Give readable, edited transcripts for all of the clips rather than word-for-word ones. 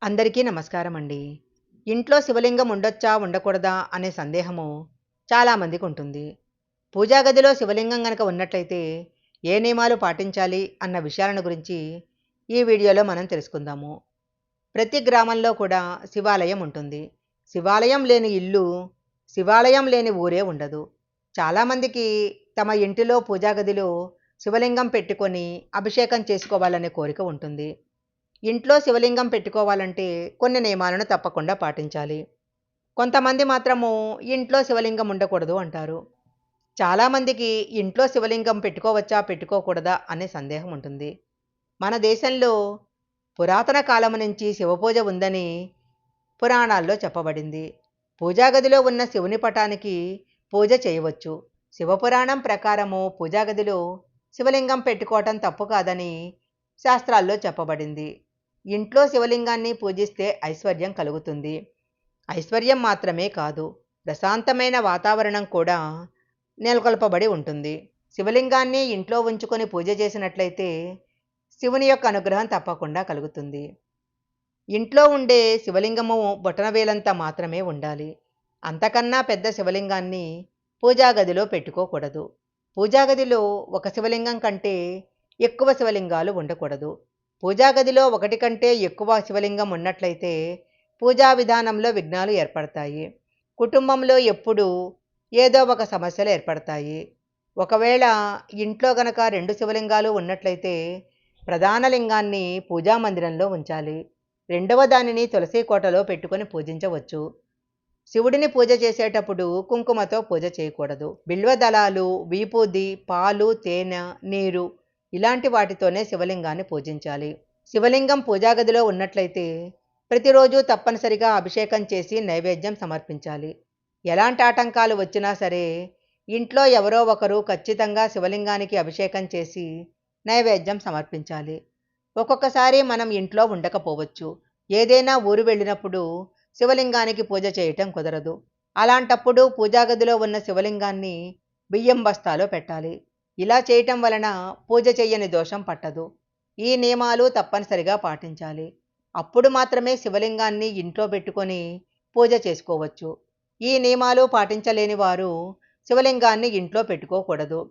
అందరికీ నమస్కారం అండి. ఇంట్లో శివలింగం ఉండొచ్చా? ఉండకూడదా? అనే సందేహము చాలామందికి ఉంటుంది. పూజా గదిలో శివలింగం గనక ఉన్నట్లయితే ఏ నియమాలు పాటించాలి అన్న విషయాలను గురించి ఈ వీడియోలో మనం తెలుసుకుందాము. ప్రతి గ్రామంలో కూడా శివాలయం ఉంటుంది. శివాలయం లేని ఇల్లు, శివాలయం లేని ఊరే ఉండదు. చాలామందికి తమ ఇంటిలో పూజా గదిలో శివలింగం పెట్టుకొని అభిషేకం చేసుకోవాలనే కోరిక ఉంటుంది. ఇంట్లో శివలింగం పెట్టుకోవాలంటే కొన్ని నియమాలను తప్పకుండా పాటించాలి. కొంతమంది మాత్రము ఇంట్లో శివలింగం ఉండకూడదు అంటారు. చాలామందికి ఇంట్లో శివలింగం పెట్టుకోవచ్చా? పెట్టుకోకూడదా? అనే సందేహం ఉంటుంది. మన దేశంలో పురాతన కాలం నుంచి శివపూజ ఉందని పురాణాల్లో చెప్పబడింది. పూజా గదిలో ఉన్న శివుని పటానికి పూజ చేయవచ్చు. శివపురాణం ప్రకారము పూజా గదిలో శివలింగం పెట్టుకోవటం తప్పు కాదని శాస్త్రాల్లో చెప్పబడింది. ఇంట్లో శివలింగాన్ని పూజిస్తే ఐశ్వర్యం కలుగుతుంది. ఐశ్వర్యం మాత్రమే కాదు, ప్రశాంతమైన వాతావరణం కూడా నెలకొల్పబడి ఉంటుంది. శివలింగాన్ని ఇంట్లో ఉంచుకొని పూజ చేసినట్లయితే శివుని యొక్క అనుగ్రహం తప్పకుండా కలుగుతుంది. ఇంట్లో ఉండే శివలింగము బొటనవేలంత మాత్రమే ఉండాలి. అంతకన్నా పెద్ద శివలింగాన్ని పూజా గదిలో పెట్టుకోకూడదు. పూజా గదిలో ఒక శివలింగం కంటే ఎక్కువ శివలింగాలు ఉండకూడదు. పూజా గదిలో ఒకటి కంటే ఎక్కువ శివలింగం ఉన్నట్లయితే పూజా విధానంలో విఘ్నాలు ఏర్పడతాయి. కుటుంబంలో ఎప్పుడూ ఏదో ఒక సమస్యలు ఏర్పడతాయి. ఒకవేళ ఇంట్లో గనక 2 శివలింగాలు ఉన్నట్లయితే ప్రధాన లింగాన్ని పూజా మందిరంలో ఉంచాలి. రెండవ దానిని తులసి కోటలో పెట్టుకొని పూజించవచ్చు. శివుడిని పూజ చేసేటప్పుడు కుంకుమతో పూజ చేయకూడదు. బిల్వ దళాలు, విభూది, పాలు, తేనె, నీరు ఇలాంటి వాటితోనే శివలింగాన్ని పూజించాలి. శివలింగం పూజాగదిలో ఉన్నట్లయితే ప్రతిరోజు తప్పనిసరిగా అభిషేకం చేసి నైవేద్యం సమర్పించాలి. ఎలాంటి ఆటంకాలు వచ్చినా సరే ఇంట్లో ఎవరో ఒకరు ఖచ్చితంగా శివలింగానికి అభిషేకం చేసి నైవేద్యం సమర్పించాలి. ఒక్కొక్కసారి మనం ఇంట్లో ఉండకపోవచ్చు. ఏదైనా ఊరు వెళ్ళినప్పుడు శివలింగానికి పూజ చేయటం కుదరదు. అలాంటప్పుడు పూజాగదిలో ఉన్న శివలింగాన్ని బియ్యం బస్తాలో పెట్టాలి. ఇలా చేయటం వలన పూజ చెయ్యని దోషం పట్టదు. ఈ నియమాలు తప్పనిసరిగా పాటించాలి. అప్పుడు మాత్రమే శివలింగాన్ని ఇంట్లో పెట్టుకొని పూజ చేసుకోవచ్చు. ఈ నియమాలు పాటించలేని వారు శివలింగాన్ని ఇంట్లో పెట్టుకోకూడదు.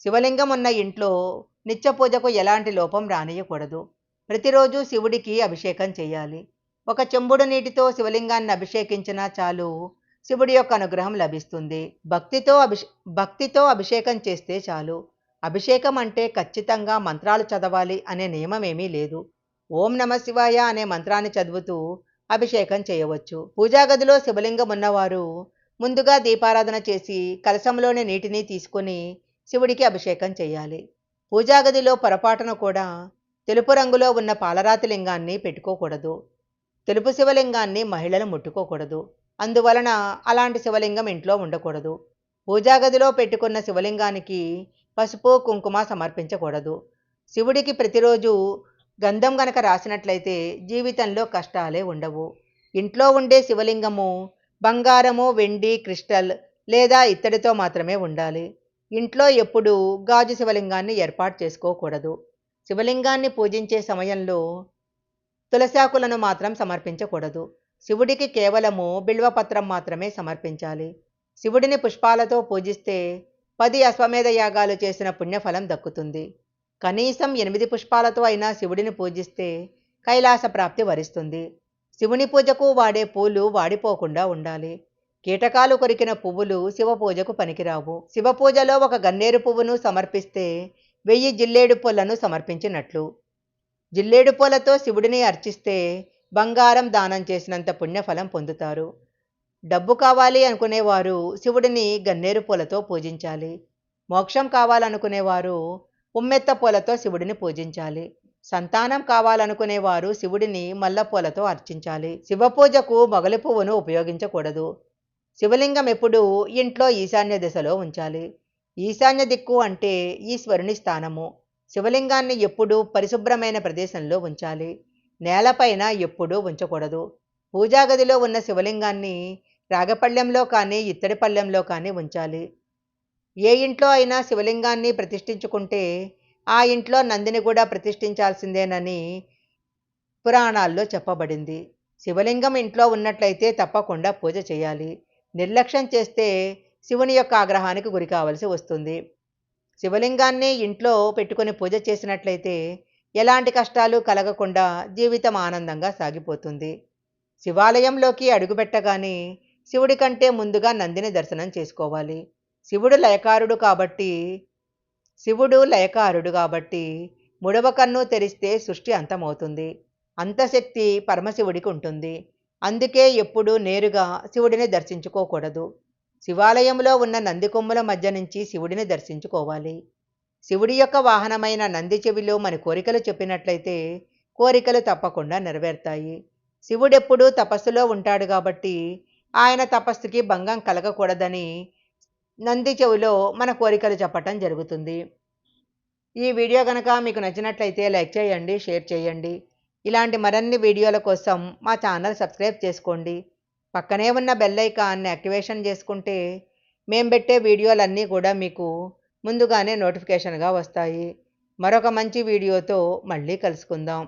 శివలింగం ఉన్న ఇంట్లో నిత్య పూజకు ఎలాంటి లోపం రానియకూడదు. ప్రతిరోజు శివుడికి అభిషేకం చేయాలి. ఒక చెంబుడు నీటితో శివలింగాన్ని అభిషేకించినా చాలు, శివుడి యొక్క అనుగ్రహం లభిస్తుంది. భక్తితో అభిషేకం చేస్తే చాలు. అభిషేకం అంటే ఖచ్చితంగా మంత్రాలు చదవాలి అనే నియమం ఏమీ లేదు. ఓం నమ శివాయ అనే మంత్రాన్ని చదువుతూ అభిషేకం చేయవచ్చు. పూజా గదిలో శివలింగం ఉన్నవారు ముందుగా దీపారాధన చేసి కలశంలోని నీటిని తీసుకొని శివుడికి అభిషేకం చేయాలి. పూజా గదిలో పొరపాటున కూడా తెలుపు రంగులో ఉన్న పాలరాతి లింగాన్ని పెట్టుకోకూడదు. తెలుపు శివలింగాన్ని మహిళలు ముట్టుకోకూడదు. అందువలన అలాంటి శివలింగం ఇంట్లో ఉండకూడదు. పూజా గదిలో పెట్టుకున్న శివలింగానికి పసుపు, కుంకుమ సమర్పించకూడదు. శివుడికి ప్రతిరోజు గంధం గనక రాసినట్లయితే జీవితంలో కష్టాలే ఉండవు. ఇంట్లో ఉండే శివలింగము బంగారము, వెండి, క్రిస్టల్ లేదా ఇత్తడితో మాత్రమే ఉండాలి. ఇంట్లో ఎప్పుడూ గాజు శివలింగాన్ని ఏర్పాటు చేసుకోకూడదు. శివలింగాన్ని పూజించే సమయంలో తులసాకులను మాత్రం సమర్పించకూడదు. శివుడికి కేవలము బిల్వపత్రం మాత్రమే సమర్పించాలి. శివుడిని పుష్పాలతో పూజిస్తే 10 అశ్వమేధ యాగాలు చేసిన పుణ్యఫలం దక్కుతుంది. కనీసం 8 పుష్పాలతో అయినా శివుడిని పూజిస్తే కైలాస ప్రాప్తి వరిస్తుంది. శివుని పూజకు వాడే పూలు వాడిపోకుండా ఉండాలి. కీటకాలు కొరికిన పువ్వులు శివ పూజకు పనికిరావు. శివ పూజలో ఒక గన్నేరు పువ్వును సమర్పిస్తే 1000 జిల్లేడు పూలను సమర్పించినట్లు. జిల్లేడు పూలతో శివుడిని అర్చిస్తే బంగారం దానం చేసినంత పుణ్యఫలం పొందుతారు. డబ్బు కావాలి అనుకునేవారు శివుడిని గన్నేరు పూలతో పూజించాలి. మోక్షం కావాలనుకునేవారు ఉమ్మెత్త పూలతో శివుడిని పూజించాలి. సంతానం కావాలనుకునేవారు శివుడిని మల్లెపూలతో అర్చించాలి. శివ పూజకు మొగలి పువ్వును ఉపయోగించకూడదు. శివలింగం ఎప్పుడూ ఇంట్లో ఈశాన్య దిశలో ఉంచాలి. ఈశాన్య దిక్కు అంటే ఈశ్వరుని స్థానము. శివలింగాన్ని ఎప్పుడూ పరిశుభ్రమైన ప్రదేశంలో ఉంచాలి. నేలపైన ఎప్పుడూ ఉంచకూడదు. పూజా గదిలో ఉన్న శివలింగాన్ని రాగపళ్ళెంలో కానీ ఇత్తడి పళ్ళెంలో కానీ ఉంచాలి. ఏ ఇంట్లో అయినా శివలింగాన్ని ప్రతిష్ఠించుకుంటే ఆ ఇంట్లో నందిని కూడా ప్రతిష్ఠించాల్సిందేనని పురాణాల్లో చెప్పబడింది. శివలింగం ఇంట్లో ఉన్నట్లయితే తప్పకుండా పూజ చేయాలి. నిర్లక్ష్యం చేస్తే శివుని యొక్క ఆగ్రహానికి గురి కావలసి వస్తుంది. శివలింగాన్ని ఇంట్లో పెట్టుకొని పూజ చేసినట్లయితే ఎలాంటి కష్టాలు కలగకుండా జీవితం ఆనందంగా సాగిపోతుంది. శివాలయంలోకి అడుగుపెట్టగానే శివుడి కంటే ముందుగా నందిని దర్శనం చేసుకోవాలి. శివుడు లయకారుడు కాబట్టి శివుడు లయకారుడు కాబట్టి మూడవ కన్ను తెరిస్తే సృష్టి అంతమవుతుంది. అంత శక్తి పరమశివుడికి ఉంటుంది. అందుకే ఎప్పుడూ నేరుగా శివుడిని దర్శించుకోకూడదు. శివాలయంలో ఉన్న నంది కొమ్ముల మధ్య నుంచి శివుడిని దర్శించుకోవాలి. శివుడి యొక్క వాహనమైన నంది చెవిలో మన కోరికలు చెప్పినట్లయితే కోరికలు తప్పకుండా నెరవేరుతాయి. శివుడెప్పుడూ తపస్సులో ఉంటాడు కాబట్టి ఆయన తపస్సుకి భంగం కలగకూడదని నంది చెవిలో మన కోరికలు చెప్పటం జరుగుతుంది. ఈ వీడియో కనుక మీకు నచ్చినట్లయితే లైక్ చేయండి, షేర్ చేయండి. ఇలాంటి మరిన్ని వీడియోల కోసం మా ఛానల్ సబ్స్క్రైబ్ చేసుకోండి. పక్కనే ఉన్న బెల్ ఐకాన్ని యాక్టివేషన్ చేసుకుంటే మేము పెట్టే వీడియోలన్నీ కూడా మీకు ముందుగానే నోటిఫికేషన్గా వస్తాయి. మరొక మంచి వీడియోతో మళ్ళీ కలుసుకుందాం.